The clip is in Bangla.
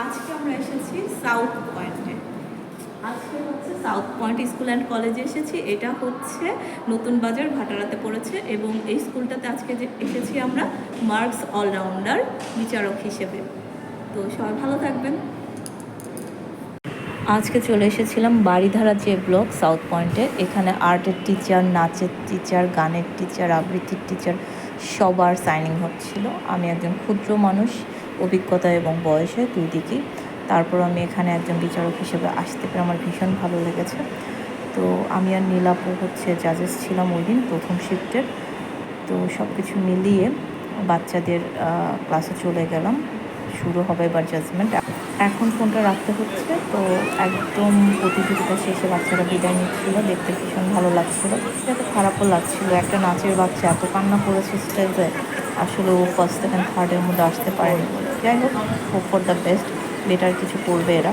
আজকে আমরা এসেছি সাউথ পয়েন্টে। আজকে হচ্ছে সাউথ পয়েন্ট স্কুল অ্যান্ড কলেজে এসেছি। এটা হচ্ছে নতুন বাজার ভাটারাতে পড়েছে এবং এই স্কুলটাতে আজকে যে এসেছি আমরা মার্কস অলরাউন্ডার বিচারক হিসেবে। তো সবাই ভালো থাকবেন। আজকে চলে এসেছিলাম বাড়িধারা যে ব্লক সাউথ পয়েন্টে। এখানে আর্টের টিচার, নাচের টিচার, গানের টিচার, আবৃত্তির টিচার সবার সাইনিং হচ্ছিল। আমি একজন ক্ষুদ্র মানুষ, অভিজ্ঞতা এবং বয়সে দুই দিকেই। তারপর আমি এখানে একজন বিচারক হিসেবে আসতে পেরে আমার ভীষণ ভালো লেগেছে। তো আমি আর নীলাপু হচ্ছে জাজেস ছিলাম ওই দিন প্রথম শিফটের। তো সব কিছু মিলিয়ে বাচ্চাদের ক্লাসে চলে গেলাম। শুরু হবে এবার জাজমেন্ট। এখন ফোনটা রাখতে হচ্ছে। তো একদম প্রতিযোগিতা শেষে বাচ্চারা বিদায় নিচ্ছিল, দেখতে ভীষণ ভালো লাগছিল, এত খারাপও লাগছিল। একটা নাচের বাচ্চা এত কান্না করেছে স্টেজে, আসলে ও ফার্স্ট সেকেন্ড থার্ডের মধ্যে আসতে পারেনি। যাই হোক, hope for the best, better কিছু করবে এরা।